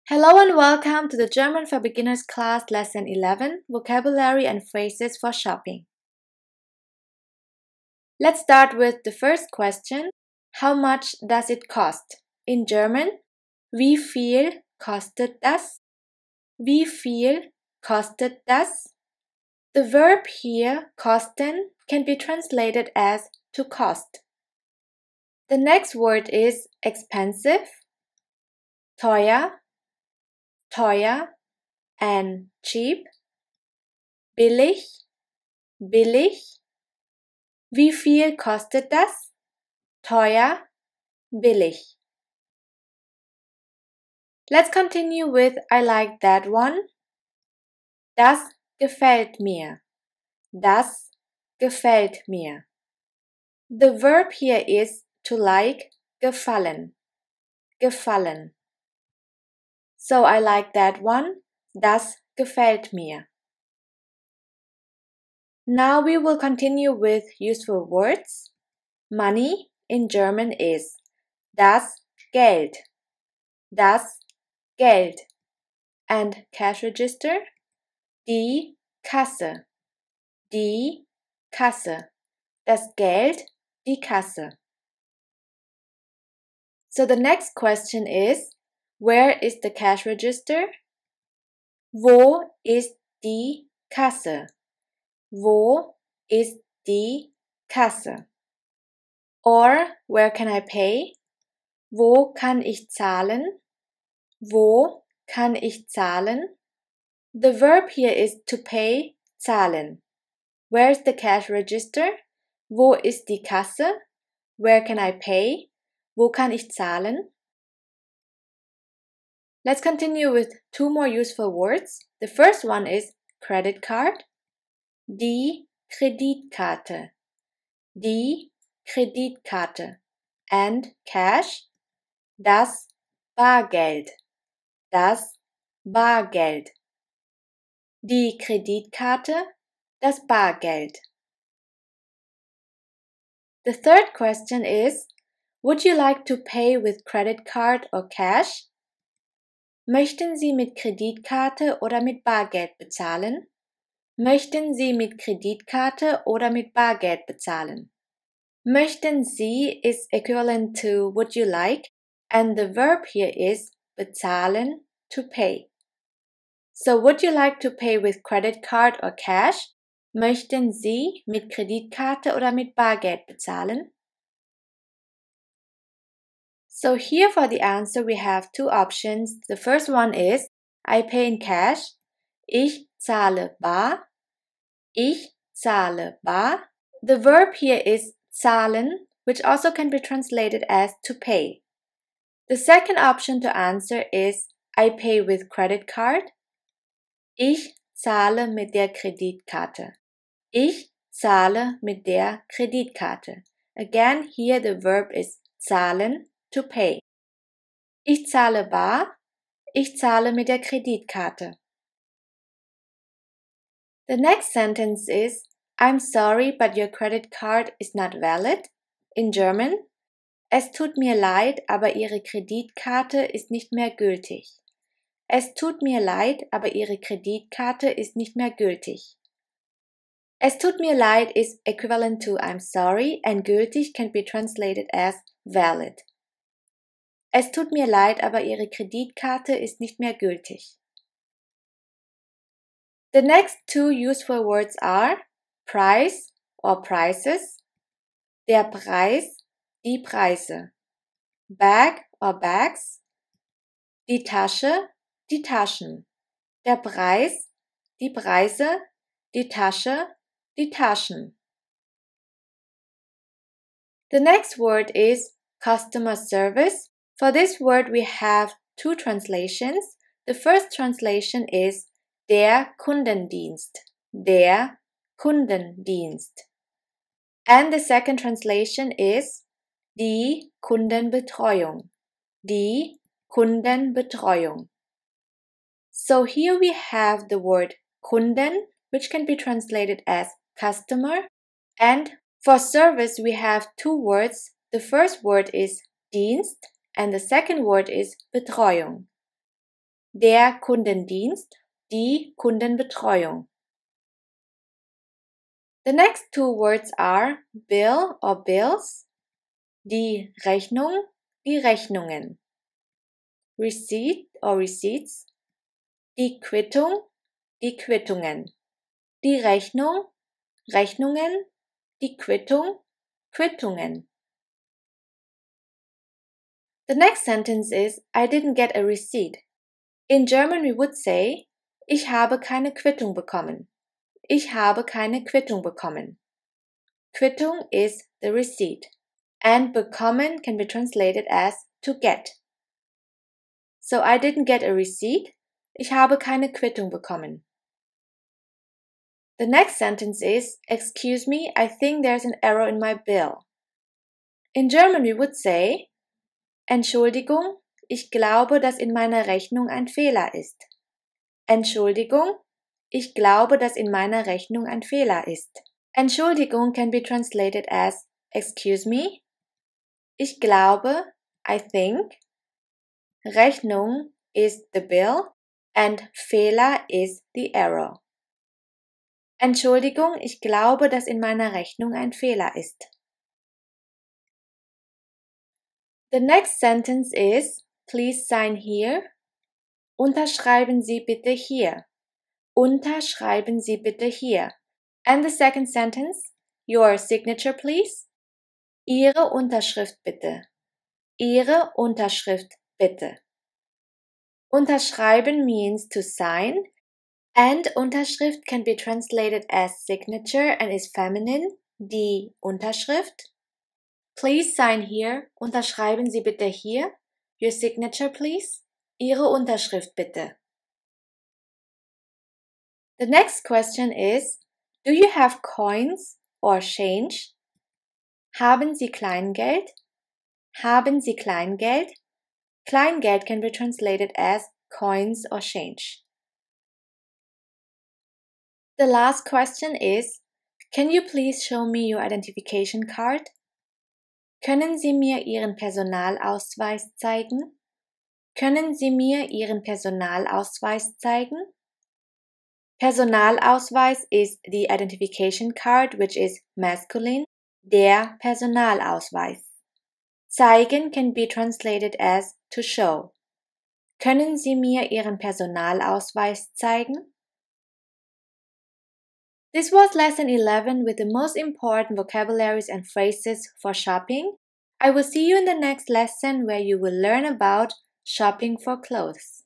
Hello and welcome to the German for Beginners class lesson 11, vocabulary and phrases for shopping. Let's start with the first question. How much does it cost? In German, wie viel kostet das? Wie viel kostet das? The verb here, kosten, can be translated as to cost. The next word is expensive, teuer, teuer, and cheap, billig, billig. Wie viel kostet das? Teuer, billig. Let's continue with I like that one. Das gefällt mir. Das gefällt mir. The verb here is to like, gefallen. Gefallen. So I like that one. Das gefällt mir. Now we will continue with useful words. Money in German is das Geld. Das Geld. And cash register, die Kasse. Die Kasse. Das Geld, die Kasse. So the next question is, where is the cash register? Wo ist die Kasse? Wo ist die Kasse? Or where can I pay? Wo kann ich zahlen? Wo kann ich zahlen? The verb here is to pay, zahlen. Where's the cash register? Wo ist die Kasse? Where can I pay? Wo kann ich zahlen? Let's continue with two more useful words. The first one is credit card. Die Kreditkarte. Die Kreditkarte. And cash. Das Bargeld. Das Bargeld. Die Kreditkarte, das Bargeld. The third question is, would you like to pay with credit card or cash? Möchten Sie mit Kreditkarte oder mit Bargeld bezahlen? Möchten Sie mit Kreditkarte oder mit Bargeld bezahlen? Möchten Sie is equivalent to would you like, and the verb here is bezahlen, to pay. So would you like to pay with credit card or cash? Möchten Sie mit Kreditkarte oder mit Bargeld bezahlen? So here for the answer we have two options. The first one is I pay in cash. Ich zahle bar. Ich zahle bar. The verb here is zahlen, which also can be translated as to pay. The second option to answer is I pay with credit card. Ich zahle mit der Kreditkarte. Ich zahle mit der Kreditkarte. Again, here the verb is zahlen, to pay. Ich zahle bar. Ich zahle mit der Kreditkarte. The next sentence is I'm sorry, but your credit card is not valid. In German, es tut mir leid, aber Ihre Kreditkarte ist nicht mehr gültig. Es tut mir leid, aber Ihre Kreditkarte ist nicht mehr gültig. Es tut mir leid is equivalent to I'm sorry and gültig can be translated as valid. Es tut mir leid, aber Ihre Kreditkarte ist nicht mehr gültig. The next two useful words are price or prices, der Preis, die Preise, bag or bags, die Tasche, die Taschen, der Preis, die Preise, die Tasche, die Taschen. The next word is customer service. For this word we have two translations. The first translation is der Kundendienst. Der Kundendienst. And the second translation is die Kundenbetreuung. Die Kundenbetreuung. So here we have the word Kunden, which can be translated as customer. And for service, we have two words. The first word is Dienst, and the second word is Betreuung. der Kundendienst, die Kundenbetreuung. The next two words are bill or bills, die Rechnung, die Rechnungen. Receipt or receipts, die Quittung, die Quittungen. Die Rechnung, Rechnungen, die Quittung, Quittungen. The next sentence is, I didn't get a receipt. In German we would say, ich habe keine Quittung bekommen. Ich habe keine Quittung bekommen. Quittung is the receipt, and bekommen can be translated as to get. So I didn't get a receipt. Ich habe keine Quittung bekommen. The next sentence is, excuse me, I think there's an error in my bill. In German we would say, Entschuldigung, ich glaube, dass in meiner Rechnung ein Fehler ist. Entschuldigung, ich glaube, dass in meiner Rechnung ein Fehler ist. Entschuldigung can be translated as excuse me, ich glaube, I think, Rechnung is the bill, and Fehler is the error. Entschuldigung, ich glaube, dass in meiner Rechnung ein Fehler ist. The next sentence is, please sign here. Unterschreiben Sie bitte hier. Unterschreiben Sie bitte hier. And the second sentence, your signature please. Ihre Unterschrift bitte. Ihre Unterschrift bitte. Unterschreiben means to sign, and Unterschrift can be translated as signature and is feminine, die Unterschrift. Please sign here. Unterschreiben Sie bitte hier. Your signature please. Ihre Unterschrift bitte. The next question is, do you have coins or change? Haben Sie Kleingeld? Haben Sie Kleingeld? Kleingeld can be translated as coins or change. The last question is, can you please show me your identification card? Können Sie mir Ihren Personalausweis zeigen? Können Sie mir Ihren Personalausweis zeigen? Personalausweis is the identification card, which is masculine, der Personalausweis. Zeigen can be translated as to show. Können Sie mir Ihren Personalausweis zeigen? This was lesson 11 with the most important vocabularies and phrases for shopping. I will see you in the next lesson where you will learn about shopping for clothes.